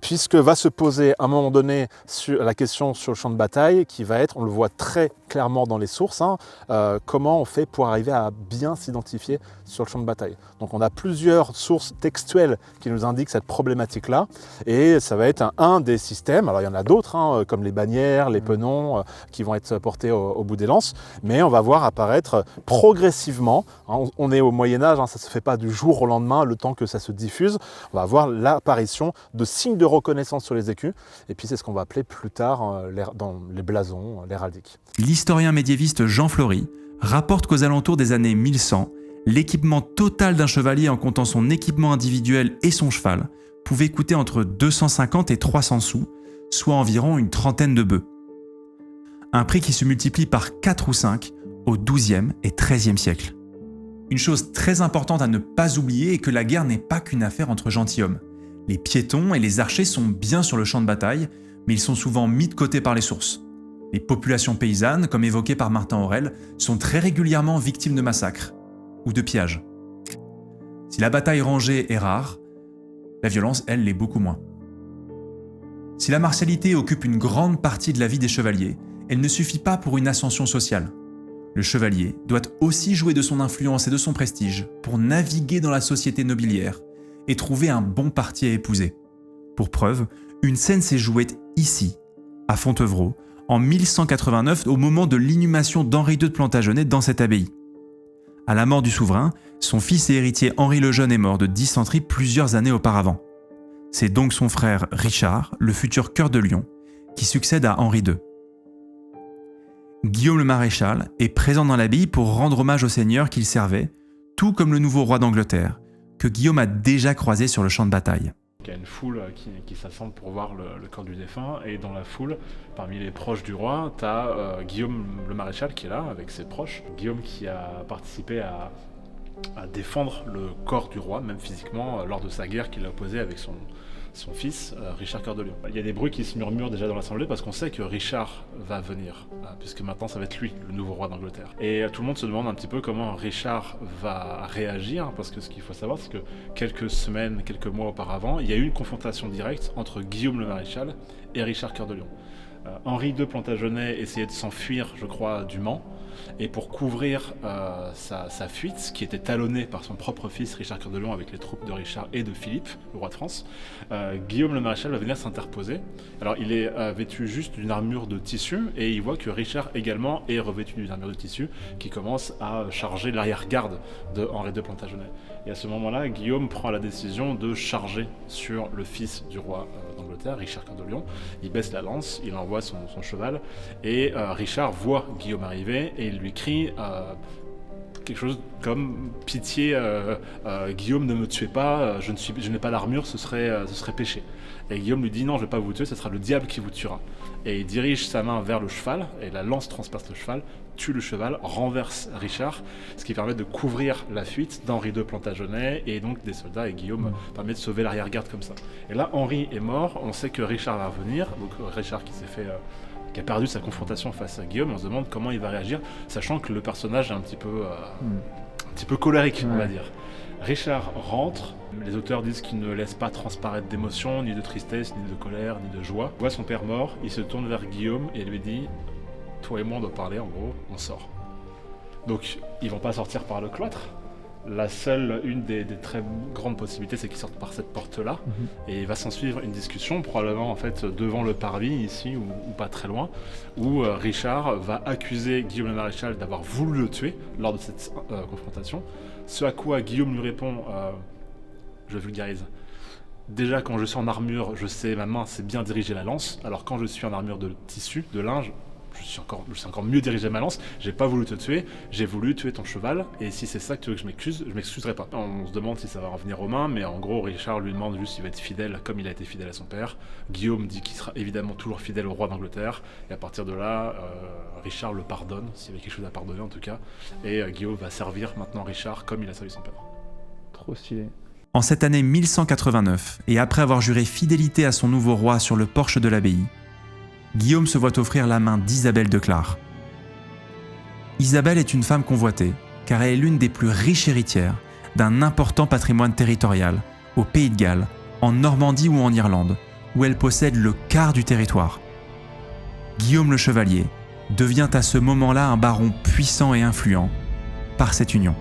puisque va se poser à un moment donné la question sur le champ de bataille, qui va être, on le voit très clairement dans les sources, comment on fait pour arriver à bien s'identifier sur le champ de bataille. Donc on a plusieurs sources textuelles qui nous indiquent cette problématique-là, et ça va être un des systèmes, alors il y en a d'autres, comme les bannières, les penons, qui vont être portés au bout des lances, mais on va voir apparaître progressivement, on est au Moyen-Âge, ça ne se fait pas du jour au lendemain, le temps que ça se diffuse, on va voir l'apparition de signes de reconnaissance sur les écus, et puis c'est ce qu'on va appeler plus tard dans les blasons, l'héraldique. L'historien médiéviste Jean Flory rapporte qu'aux alentours des années 1100, l'équipement total d'un chevalier en comptant son équipement individuel et son cheval pouvait coûter entre 250 et 300 sous, soit environ une trentaine de bœufs. Un prix qui se multiplie par 4 ou 5 au XIIe et XIIIe siècle. Une chose très importante à ne pas oublier est que la guerre n'est pas qu'une affaire entre gentilshommes. Les piétons et les archers sont bien sur le champ de bataille, mais ils sont souvent mis de côté par les sources. Les populations paysannes, comme évoqué par Martin Aurel, sont très régulièrement victimes de massacres ou de pillages. Si la bataille rangée est rare, la violence, elle, l'est beaucoup moins. Si la martialité occupe une grande partie de la vie des chevaliers, elle ne suffit pas pour une ascension sociale. Le chevalier doit aussi jouer de son influence et de son prestige pour naviguer dans la société nobiliaire et trouver un bon parti à épouser. Pour preuve, une scène s'est jouée ici, à Fontevraud, en 1189 au moment de l'inhumation d'Henri II de Plantagenet dans cette abbaye. À la mort du souverain, son fils et héritier Henri le Jeune est mort de dysenterie plusieurs années auparavant. C'est donc son frère Richard, le futur cœur de lion, qui succède à Henri II. Guillaume le Maréchal est présent dans l'abbaye pour rendre hommage au seigneur qu'il servait, tout comme le nouveau roi d'Angleterre, que Guillaume a déjà croisé sur le champ de bataille. Il y a une foule qui s'assemble pour voir le corps du défunt, et dans la foule, parmi les proches du roi, tu as Guillaume le Maréchal qui est là avec ses proches. Guillaume qui a participé à défendre le corps du roi, même physiquement, lors de sa guerre qu'il a opposée avec son fils, Richard Cœur de Lion. Il y a des bruits qui se murmurent déjà dans l'Assemblée parce qu'on sait que Richard va venir, puisque maintenant ça va être lui, le nouveau roi d'Angleterre. Et tout le monde se demande un petit peu comment Richard va réagir, parce que ce qu'il faut savoir, c'est que quelques semaines, quelques mois auparavant, il y a eu une confrontation directe entre Guillaume le Maréchal et Richard Cœur de Lion. Henri II Plantagenet essayait de s'enfuir, je crois, du Mans, et pour couvrir sa fuite, qui était talonnée par son propre fils Richard Cœur de Lion avec les troupes de Richard et de Philippe, le roi de France, Guillaume le Maréchal va venir s'interposer. Alors il est vêtu juste d'une armure de tissu, et il voit que Richard également est revêtu d'une armure de tissu, qui commence à charger l'arrière-garde de Henri II Plantagenet. Et à ce moment-là, Guillaume prend la décision de charger sur le fils du roi d'Angleterre, Richard Cœur de Lion. Il baisse la lance, il envoie son cheval, et Richard voit Guillaume arriver, et il lui crie quelque chose comme « Pitié, Guillaume, ne me tuez pas, je n'ai pas d'armure, ce serait péché ». Et Guillaume lui dit « Non, je ne vais pas vous tuer, ce sera le diable qui vous tuera ». Et il dirige sa main vers le cheval, et la lance transperce le cheval, tue le cheval, renverse Richard, ce qui permet de couvrir la fuite d'Henri II Plantagenet et donc des soldats, et Guillaume permet de sauver l'arrière-garde comme ça. Et là, Henri est mort, on sait que Richard va revenir, donc Richard qui a perdu sa confrontation face à Guillaume, on se demande comment il va réagir, sachant que le personnage est un petit peu colérique, on va dire. Richard rentre, les auteurs disent qu'il ne laisse pas transparaître d'émotion, ni de tristesse, ni de colère, ni de joie. Il voit son père mort, il se tourne vers Guillaume et lui dit « Toi et moi on doit parler, en gros, on sort ». Donc ils vont pas sortir par le cloître. Une des très grandes possibilités, c'est qu'ils sortent par cette porte-là. Et il va s'en suivre une discussion, probablement en fait devant le parvis, ici ou pas très loin, où Richard va accuser Guillaume le Maréchal d'avoir voulu le tuer lors de cette confrontation. Ce à quoi Guillaume lui répond, je vulgarise, déjà quand je suis en armure, je sais ma main c'est bien diriger la lance, alors quand je suis en armure de tissu, de linge, je sais encore mieux diriger ma lance, j'ai pas voulu te tuer, j'ai voulu tuer ton cheval, et si c'est ça que tu veux que je m'excuserai pas. On se demande si ça va revenir aux mains, mais en gros Richard lui demande juste s'il va être fidèle comme il a été fidèle à son père. Guillaume dit qu'il sera évidemment toujours fidèle au roi d'Angleterre, et à partir de là, Richard le pardonne, s'il y avait quelque chose à pardonner en tout cas, et Guillaume va servir maintenant Richard comme il a servi son père. Trop stylé. En cette année 1189, et après avoir juré fidélité à son nouveau roi sur le porche de l'abbaye, Guillaume se voit offrir la main d'Isabelle de Clare. Isabelle est une femme convoitée, car elle est l'une des plus riches héritières d'un important patrimoine territorial, au Pays de Galles, en Normandie ou en Irlande, où elle possède le quart du territoire. Guillaume le Chevalier devient à ce moment-là un baron puissant et influent par cette union.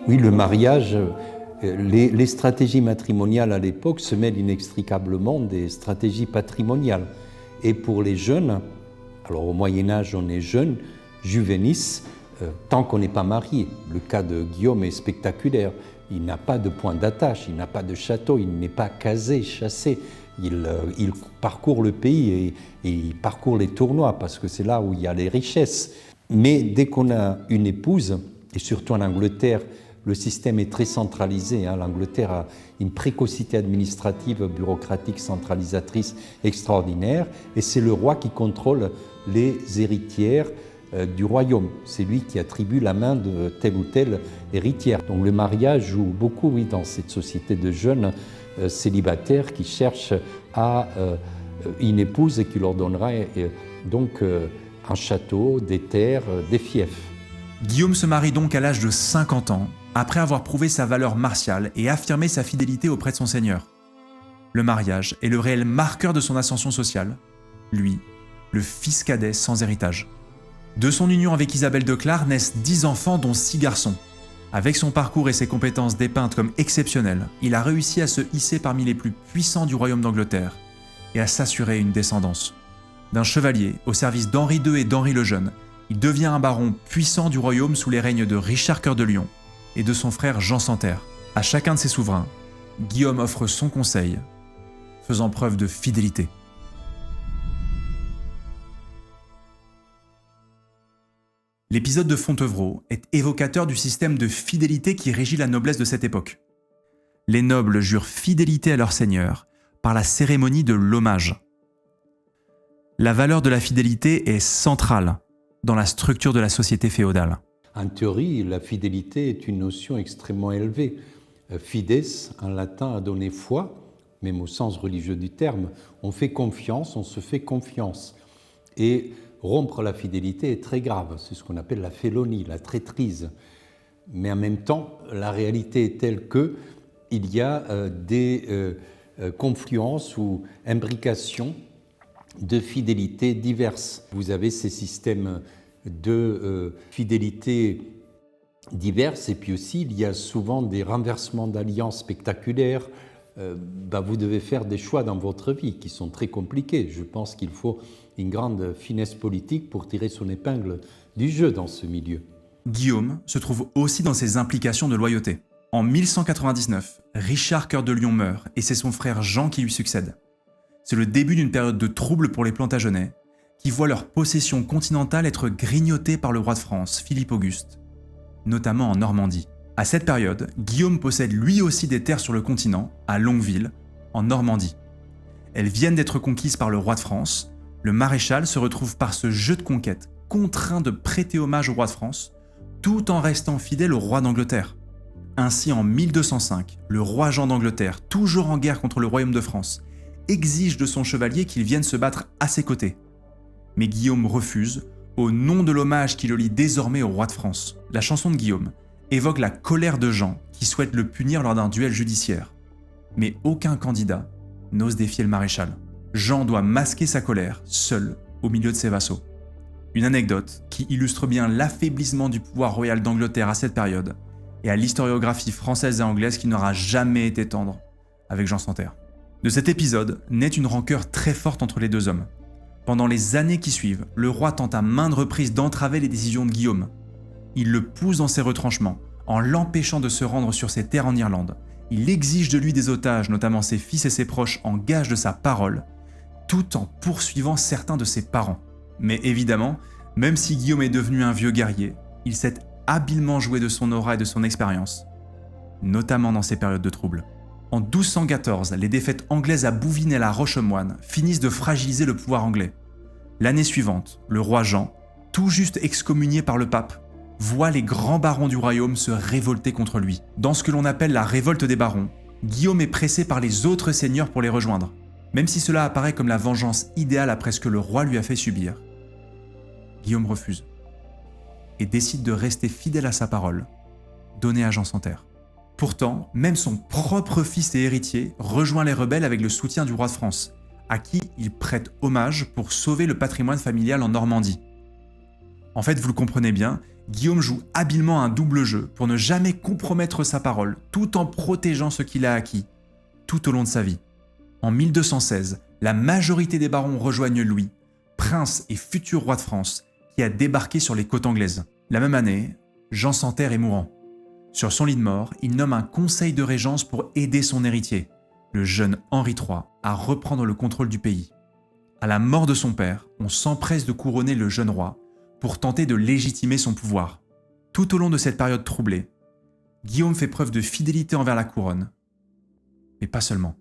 Oui, le mariage, les stratégies matrimoniales à l'époque se mêlent inextricablement des stratégies patrimoniales. Et pour les jeunes, alors au Moyen-Âge on est jeune, juvenis, tant qu'on n'est pas marié. Le cas de Guillaume est spectaculaire. Il n'a pas de point d'attache, il n'a pas de château, il n'est pas casé, chassé. Il parcourt le pays et il parcourt les tournois parce que c'est là où il y a les richesses. Mais dès qu'on a une épouse, et surtout en Angleterre, le système est très centralisé. L'Angleterre a une précocité administrative, bureaucratique, centralisatrice extraordinaire. Et c'est le roi qui contrôle les héritières du royaume. C'est lui qui attribue la main de telle ou telle héritière. Donc le mariage joue beaucoup, oui, dans cette société de jeunes célibataires qui cherchent à une épouse et qui leur donnera donc un château, des terres, des fiefs. Guillaume se marie donc à l'âge de 50 ans, après avoir prouvé sa valeur martiale et affirmé sa fidélité auprès de son seigneur. Le mariage est le réel marqueur de son ascension sociale, lui, le fils cadet sans héritage. De son union avec Isabelle de Clare naissent 10 enfants dont 6 garçons. Avec son parcours et ses compétences dépeintes comme exceptionnelles, il a réussi à se hisser parmi les plus puissants du royaume d'Angleterre et à s'assurer une descendance. D'un chevalier au service d'Henri II et d'Henri le Jeune, il devient un baron puissant du royaume sous les règnes de Richard Cœur de Lion et de son frère Jean Santerre. À chacun de ses souverains, Guillaume offre son conseil, faisant preuve de fidélité. L'épisode de Fontevraud est évocateur du système de fidélité qui régit la noblesse de cette époque. Les nobles jurent fidélité à leur seigneur par la cérémonie de l'hommage. La valeur de la fidélité est centrale dans la structure de la société féodale. En théorie, la fidélité est une notion extrêmement élevée. Fides, en latin, a donné foi, même au sens religieux du terme. On fait confiance, on se fait confiance. Et rompre la fidélité est très grave. C'est ce qu'on appelle la félonie, la traîtrise. Mais en même temps, la réalité est telle qu'il y a des confluences ou imbrications de fidélités diverses. Vous avez ces systèmes de fidélité diverses et puis aussi il y a souvent des renversements d'alliances spectaculaires. Vous devez faire des choix dans votre vie qui sont très compliqués. Je pense qu'il faut une grande finesse politique pour tirer son épingle du jeu dans ce milieu. Guillaume se trouve aussi dans ses implications de loyauté. En 1199, Richard Cœur de Lion meurt et c'est son frère Jean qui lui succède. C'est le début d'une période de trouble pour les Plantagenets, qui voient leur possession continentale être grignotée par le roi de France, Philippe Auguste, notamment en Normandie. À cette période, Guillaume possède lui aussi des terres sur le continent, à Longueville, en Normandie. Elles viennent d'être conquises par le roi de France. Le maréchal se retrouve par ce jeu de conquête contraint de prêter hommage au roi de France, tout en restant fidèle au roi d'Angleterre. Ainsi, en 1205, le roi Jean d'Angleterre, toujours en guerre contre le royaume de France, exige de son chevalier qu'il vienne se battre à ses côtés. Mais Guillaume refuse, au nom de l'hommage qui le lie désormais au roi de France. La chanson de Guillaume évoque la colère de Jean qui souhaite le punir lors d'un duel judiciaire. Mais aucun candidat n'ose défier le maréchal. Jean doit masquer sa colère, seul, au milieu de ses vassaux. Une anecdote qui illustre bien l'affaiblissement du pouvoir royal d'Angleterre à cette période et à l'historiographie française et anglaise qui n'aura jamais été tendre avec Jean sans Terre. De cet épisode naît une rancœur très forte entre les deux hommes. Pendant les années qui suivent, le roi tente à maintes reprises d'entraver les décisions de Guillaume. Il le pousse dans ses retranchements, en l'empêchant de se rendre sur ses terres en Irlande. Il exige de lui des otages, notamment ses fils et ses proches, en gage de sa parole, tout en poursuivant certains de ses parents. Mais évidemment, même si Guillaume est devenu un vieux guerrier, il s'est habilement joué de son aura et de son expérience, notamment dans ces périodes de troubles. En 1214, les défaites anglaises à Bouvines et à la Roche-aux-Moines finissent de fragiliser le pouvoir anglais. L'année suivante, le roi Jean, tout juste excommunié par le pape, voit les grands barons du royaume se révolter contre lui. Dans ce que l'on appelle la révolte des barons, Guillaume est pressé par les autres seigneurs pour les rejoindre, même si cela apparaît comme la vengeance idéale après ce que le roi lui a fait subir. Guillaume refuse et décide de rester fidèle à sa parole, donnée à Jean sans Terre. Pourtant, même son propre fils et héritier rejoint les rebelles avec le soutien du roi de France, à qui il prête hommage pour sauver le patrimoine familial en Normandie. En fait, vous le comprenez bien, Guillaume joue habilement un double jeu pour ne jamais compromettre sa parole, tout en protégeant ce qu'il a acquis, tout au long de sa vie. En 1216, la majorité des barons rejoignent Louis, prince et futur roi de France, qui a débarqué sur les côtes anglaises. La même année, Jean sans Terre est mourant. Sur son lit de mort, il nomme un conseil de régence pour aider son héritier, le jeune Henri III, à reprendre le contrôle du pays. À la mort de son père, on s'empresse de couronner le jeune roi pour tenter de légitimer son pouvoir. Tout au long de cette période troublée, Guillaume fait preuve de fidélité envers la couronne, mais pas seulement.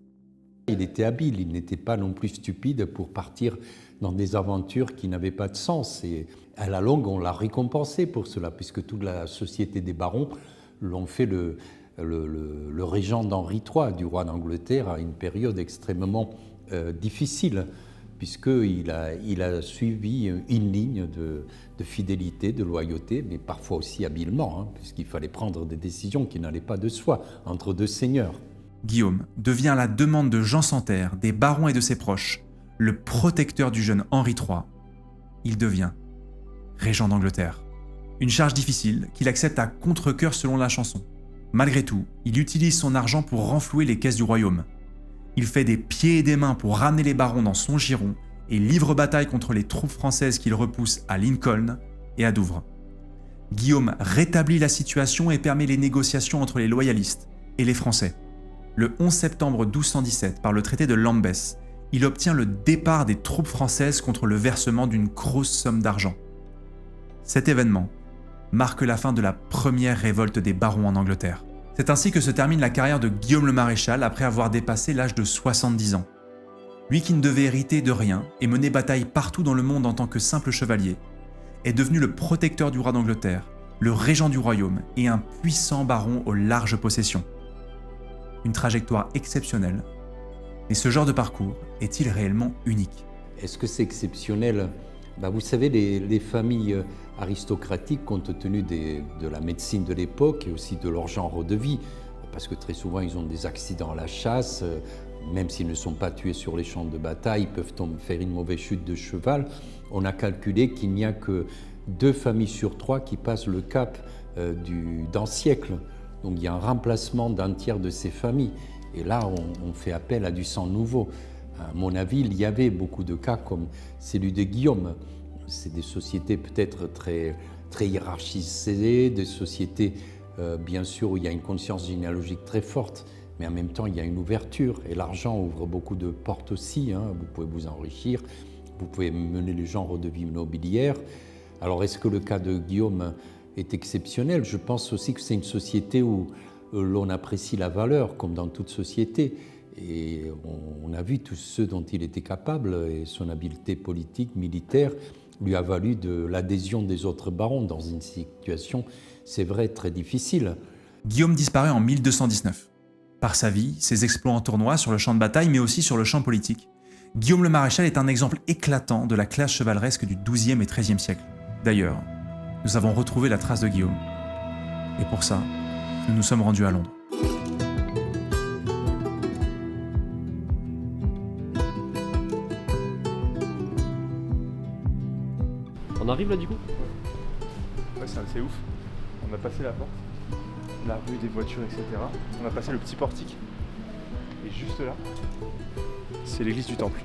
Il était habile, il n'était pas non plus stupide pour partir dans des aventures qui n'avaient pas de sens. Et à la longue, on l'a récompensé pour cela, puisque toute la société des barons l'ont fait le régent d'Henri III, du roi d'Angleterre, à une période extrêmement difficile, puisqu'il a suivi une ligne de fidélité, de loyauté, mais parfois aussi habilement, puisqu'il fallait prendre des décisions qui n'allaient pas de soi entre deux seigneurs. Guillaume devient à la demande de Jean sans Terre, des barons et de ses proches, le protecteur du jeune Henri III. Il devient régent d'Angleterre. Une charge difficile qu'il accepte à contre-cœur selon la chanson. Malgré tout, il utilise son argent pour renflouer les caisses du royaume. Il fait des pieds et des mains pour ramener les barons dans son giron et livre bataille contre les troupes françaises qu'il repousse à Lincoln et à Douvres. Guillaume rétablit la situation et permet les négociations entre les loyalistes et les Français. Le 11 septembre 1217, par le traité de Lambeth, il obtient le départ des troupes françaises contre le versement d'une grosse somme d'argent. Cet événement marque la fin de la première révolte des barons en Angleterre. C'est ainsi que se termine la carrière de Guillaume le Maréchal après avoir dépassé l'âge de 70 ans. Lui qui ne devait hériter de rien et mener bataille partout dans le monde en tant que simple chevalier, est devenu le protecteur du roi d'Angleterre, le régent du royaume et un puissant baron aux larges possessions. Une trajectoire exceptionnelle, mais ce genre de parcours est-il réellement unique ? Est-ce que c'est exceptionnel ? Vous savez, les familles aristocratiques, compte tenu de la médecine de l'époque et aussi de leur genre de vie, parce que très souvent ils ont des accidents à la chasse, même s'ils ne sont pas tués sur les champs de bataille, ils peuvent faire une mauvaise chute de cheval. On a calculé qu'il n'y a que 2 familles sur 3 qui passent le cap d'un siècle. Donc il y a un remplacement d'un tiers de ces familles. Et là, on fait appel à du sang nouveau. À mon avis, il y avait beaucoup de cas comme celui de Guillaume. C'est des sociétés peut-être très, très hiérarchisées, des sociétés, bien sûr, où il y a une conscience généalogique très forte, mais en même temps, il y a une ouverture. Et l'argent ouvre beaucoup de portes aussi. Vous pouvez vous enrichir, vous pouvez mener le genre de vie immobilière. Alors, est-ce que le cas de Guillaume est exceptionnel? Je pense aussi que c'est une société où l'on apprécie la valeur, comme dans toute société. Et on a vu tous ceux dont il était capable, et son habileté politique, militaire, lui a valu de l'adhésion des autres barons dans une situation, c'est vrai, très difficile. Guillaume disparaît en 1219. Par sa vie, ses exploits en tournoi, sur le champ de bataille, mais aussi sur le champ politique, Guillaume le Maréchal est un exemple éclatant de la classe chevaleresque du XIIe et XIIIe siècle. D'ailleurs, nous avons retrouvé la trace de Guillaume. Et pour ça, nous nous sommes rendus à Londres. On arrive là du coup? Ouais, c'est assez ouf. On a passé la porte, la rue des voitures, etc. On a passé le petit portique. Et juste là, c'est l'église du Temple.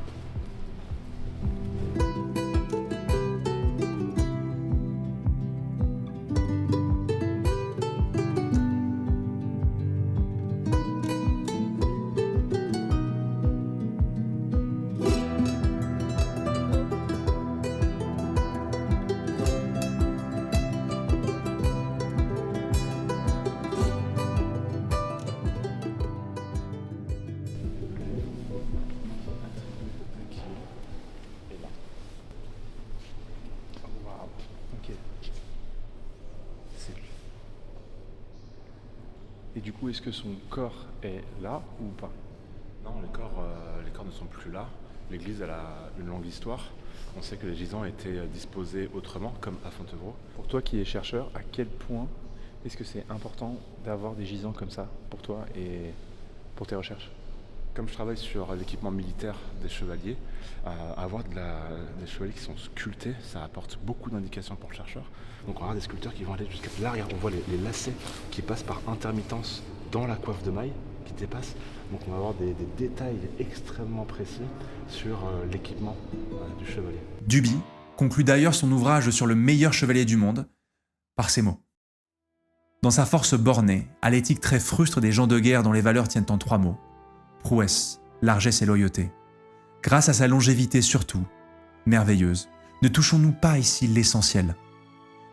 Et du coup, est-ce que son corps est là ou pas? Non, les corps ne sont plus là. L'église elle a une longue histoire. On sait que les gisants étaient disposés autrement, comme à Fontevraud. Pour toi qui es chercheur, à quel point est-ce que c'est important d'avoir des gisants comme ça pour toi et pour tes recherches? Comme je travaille sur l'équipement militaire des chevaliers, avoir des chevaliers qui sont sculptés, ça apporte beaucoup d'indications pour le chercheur. Donc on a des sculpteurs qui vont aller jusqu'à là, regarde, on voit les lacets qui passent par intermittence dans la coiffe de maille, qui dépassent. Donc on va avoir des détails extrêmement précis sur l'équipement du chevalier. Duby conclut d'ailleurs son ouvrage sur le meilleur chevalier du monde par ces mots. Dans sa force bornée, à l'éthique très frustre des gens de guerre dont les valeurs tiennent en 3 mots, prouesse, largesse et loyauté. Grâce à sa longévité surtout, merveilleuse, ne touchons-nous pas ici l'essentiel?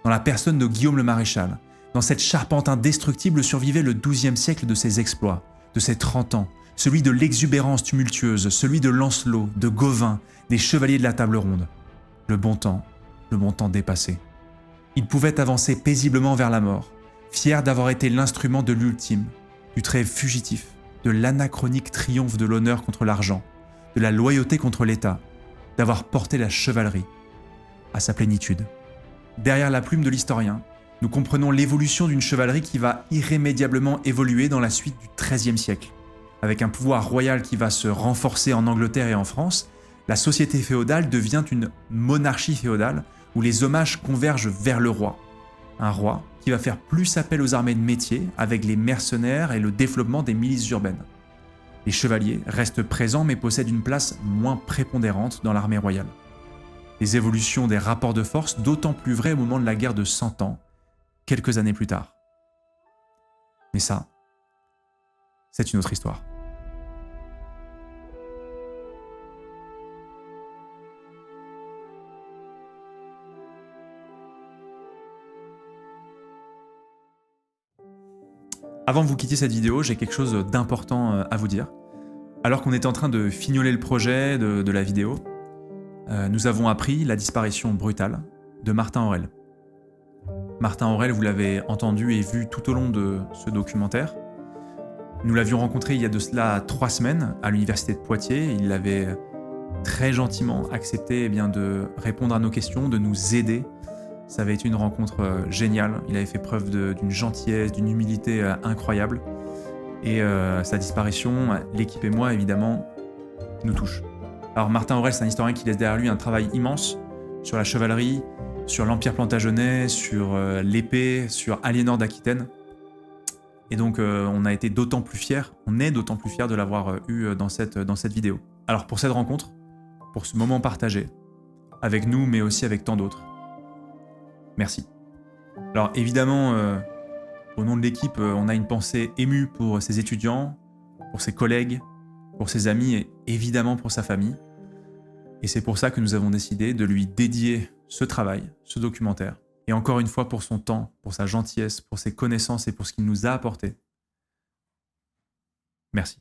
Dans la personne de Guillaume le Maréchal, dans cette charpente indestructible survivait le XIIe siècle de ses exploits, de ses 30 ans, celui de l'exubérance tumultueuse, celui de Lancelot, de Gauvin, des chevaliers de la table ronde. Le bon temps dépassé. Il pouvait avancer paisiblement vers la mort, fier d'avoir été l'instrument de l'ultime, du trait fugitif, de l'anachronique triomphe de l'honneur contre l'argent, de la loyauté contre l'État, d'avoir porté la chevalerie à sa plénitude. Derrière la plume de l'historien, nous comprenons l'évolution d'une chevalerie qui va irrémédiablement évoluer dans la suite du XIIIe siècle. Avec un pouvoir royal qui va se renforcer en Angleterre et en France, la société féodale devient une monarchie féodale où les hommages convergent vers le roi. Un roi qui va faire plus appel aux armées de métier avec les mercenaires et le développement des milices urbaines. Les chevaliers restent présents mais possèdent une place moins prépondérante dans l'armée royale. Les évolutions des rapports de force d'autant plus vraies au moment de la guerre de 100 ans, quelques années plus tard. Mais ça, c'est une autre histoire. Avant de vous quitter cette vidéo, j'ai quelque chose d'important à vous dire. Alors qu'on était en train de fignoler le projet de la vidéo, nous avons appris la disparition brutale de Martin Aurel. Martin Aurel, vous l'avez entendu et vu tout au long de ce documentaire. Nous l'avions rencontré il y a de cela 3 semaines à l'université de Poitiers. Il avait très gentiment accepté de répondre à nos questions, de nous aider. Ça avait été une rencontre géniale. Il avait fait preuve d'une gentillesse, d'une humilité incroyable. Et sa disparition, l'équipe et moi, évidemment, nous touche. Alors Martin Aurel, c'est un historien qui laisse derrière lui un travail immense sur la chevalerie, sur l'Empire plantagenet, sur l'épée, sur Aliénor d'Aquitaine. Et donc on est d'autant plus fiers de l'avoir eu dans cette vidéo. Alors pour cette rencontre, pour ce moment partagé, avec nous mais aussi avec tant d'autres, merci. Alors évidemment, au nom de l'équipe, on a une pensée émue pour ses étudiants, pour ses collègues, pour ses amis et évidemment pour sa famille. Et c'est pour ça que nous avons décidé de lui dédier ce travail, ce documentaire. Et encore une fois pour son temps, pour sa gentillesse, pour ses connaissances et pour ce qu'il nous a apporté. Merci.